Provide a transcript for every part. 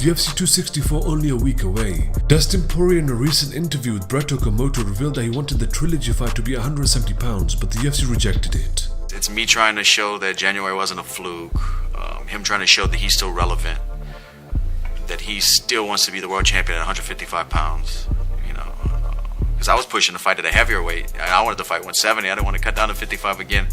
With UFC 264 only a week away, Dustin Poirier in a recent interview with Brett Okamoto revealed that he wanted the trilogy fight to be 170 pounds, but the UFC rejected it. It's me trying to show that January wasn't a fluke, him trying to show that he's still relevant, that he still wants to be the world champion at 155 pounds, you know, because I was pushing to fight at a heavier weight. I wanted to fight 170. I didn't want to cut down to 55 again.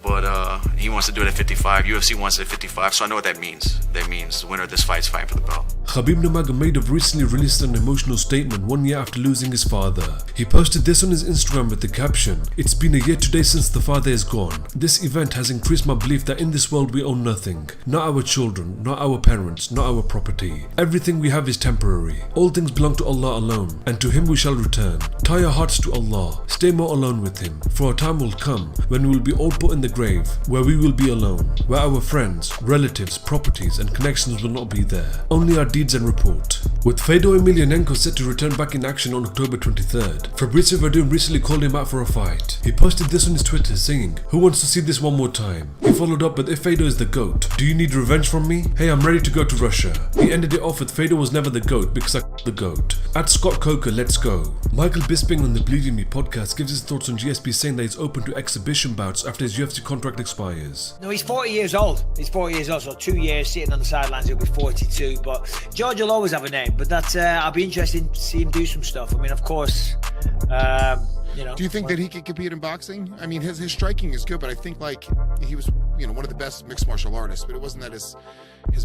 But he wants to do it at 55. UFC wants it at 55, so I know what that means. That means the winner of this fight is fighting for the belt. Khabib Nurmagomedov recently released an emotional statement 1 year after losing his father. He posted this on his Instagram with the caption, "It's been a year today since the father is gone. This event has increased my belief that in this world we own nothing. Not our children, not our parents, not our property. Everything we have is temporary. All things belong to Allah alone, and to Him we shall return. Tie our hearts to Allah. Stay more alone with Him, for a time will come when we will be all put in the grave, where we will be alone, where our friends, relatives, properties and connections will not be there. Only our deeds and report." With Fedor Emelianenko set to return back in action on October 23rd, Fabrizio Verdun recently called him out for a fight. He posted this on his Twitter saying, "Who wants to see this one more time?" He followed up with, "If Fedor is the GOAT, do you need revenge from me? Hey, I'm ready to go to Russia." He ended it off with, "Fedor was never the GOAT because I the GOAT." At Scott Coker, let's go. Michael Bisping on the Bleeding Me podcast gives his thoughts on GSP, saying that he's open to exhibition bouts after his UFC contract expires. No, he's 40 years old. He's 40 years old, so 2 years sitting on the sidelines, he'll be 42. But George will always have a name. But that's I'll be interested to see him do some stuff. I mean, of course, you know. Do you think that he could compete in boxing? I mean, his striking is good, but I think like he was, you know, one of the best mixed martial artists. But it wasn't that his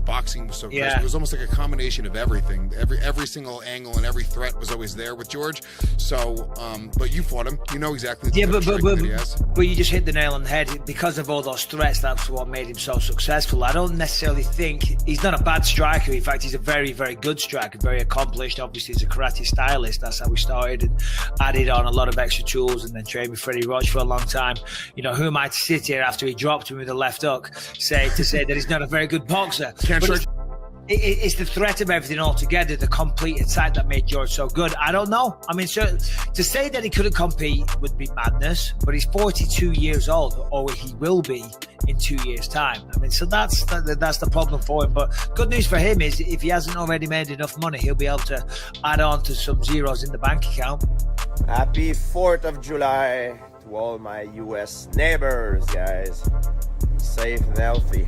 boxing was so crazy. It was almost like a combination of everything. Every single angle and every threat was always there with George. So, but you fought him. You know exactly. But you just hit the nail on the head. Because of all those threats, that's what made him so successful. I don't necessarily think he's not a bad striker. In fact, he's a very, very good striker, very accomplished. Obviously, he's a karate stylist. That's how we started, and added on a lot of extra tools, and then trained with Freddie Roach for a long time. You know, who am I to sit here after he dropped me with a left hook, say that he's not a very good boxer? It's the threat of everything altogether, the complete attack that made George so good. I don't know. I mean, to say that he couldn't compete would be madness, but he's 42 years old, or he will be in 2 years' time. I mean, so that's the problem for him. But good news for him is if he hasn't already made enough money, he'll be able to add on to some zeros in the bank account. Happy 4th of July to all my US neighbors, guys. Safe and healthy.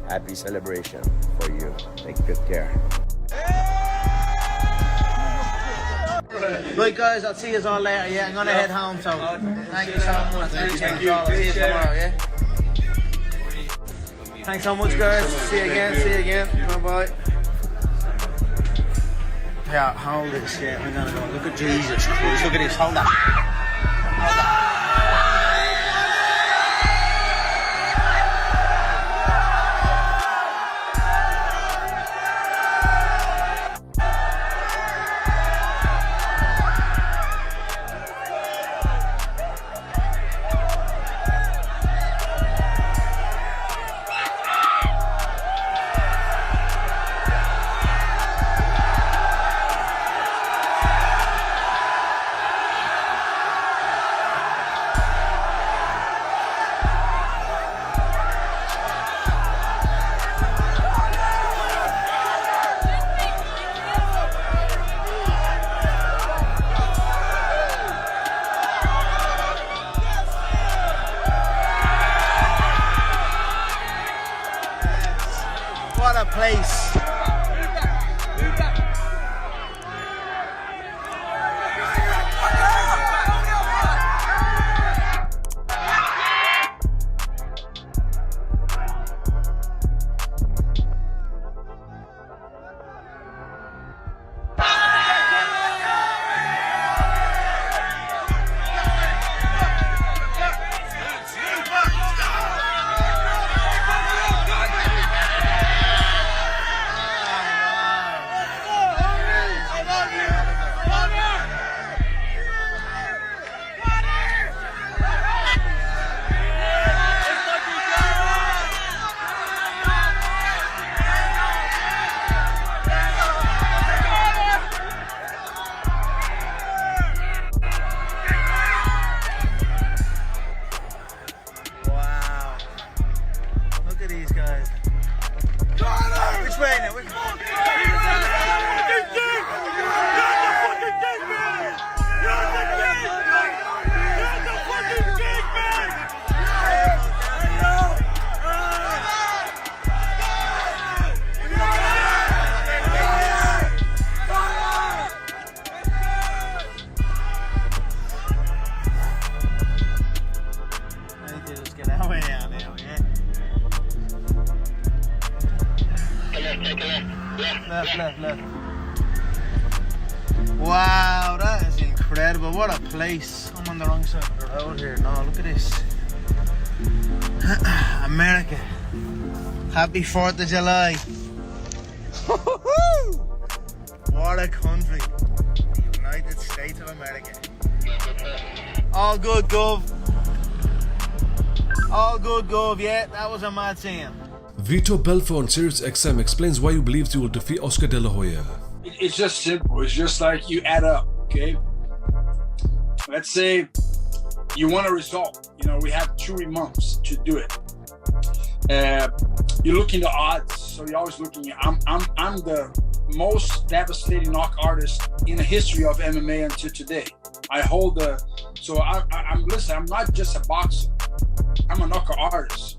Happy celebration for you. Take good care. Right, guys, I'll see you all later. Yeah, I'm gonna head home. So, thank you so much. Thank you. I'll see you tomorrow. Yeah. Thanks so much, guys. See you again. Bye bye. Yeah, hold this. Yeah, I'm gonna go. Look at Jesus Christ. Look at this. Hold that. What a place. Which way now? Left. Wow, that is incredible. What a place. I'm on the wrong side of the road here. No, look at this. America. Happy 4th of July. What a country. The United States of America. All good, Gov. All good, Gov. Yeah, that was a mad scene. Vitor Belfort on Sirius XM explains why he believes he will defeat Oscar De La Hoya. It's just simple. It's just like you add up, okay? Let's say you want a result. You know, we have 2 months to do it. You look in the odds, so you're always looking. I'm the most devastating knock artist in the history of MMA until today. I hold the. So I'm listen. I'm not just a boxer. I'm a knockout artist.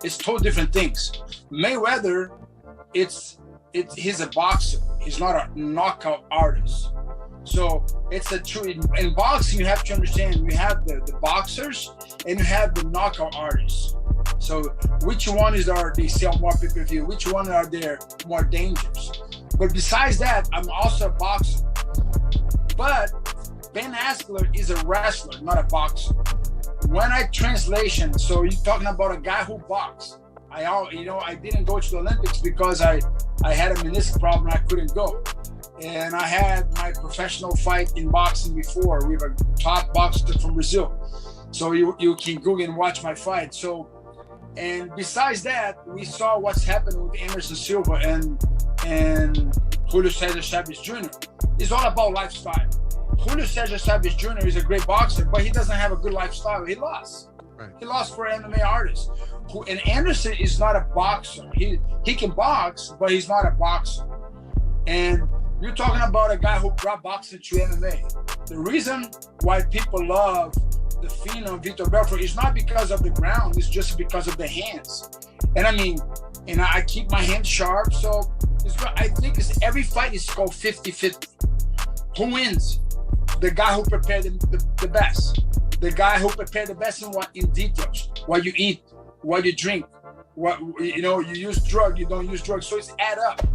It's two different things. Mayweather, he's a boxer. He's not a knockout artist. So it's a true. In boxing, you have to understand. You have the boxers and you have the knockout artists. So which one they sell more pay-per-view? Which one are they more dangerous? But besides that, I'm also a boxer. But Ben Askren is a wrestler, not a boxer. When I translation, so you're talking about a guy who boxed. I didn't go to the Olympics because I had a meniscus problem. I couldn't go. And I had my professional fight in boxing before with a top boxer from Brazil. So you can Google and watch my fight. So, and besides that, we saw what's happened with Anderson Silva and Julio Cesar Chavez Jr. It's all about lifestyle. Julio Cesar Chavez Jr. is a great boxer, but he doesn't have a good lifestyle. He lost. Right. He lost for an MMA artist. And Anderson is not a boxer. He can box, but he's not a boxer. And you're talking about a guy who brought boxing to MMA. The reason why people love the phenom Vitor Belfort is not because of the ground, it's just because of the hands. And I keep my hands sharp, so I think every fight is called 50-50. Who wins? The guy who prepared the best. The guy who prepared the best in details. What you eat, what you drink, you use drug, you don't use drugs. So it's add up.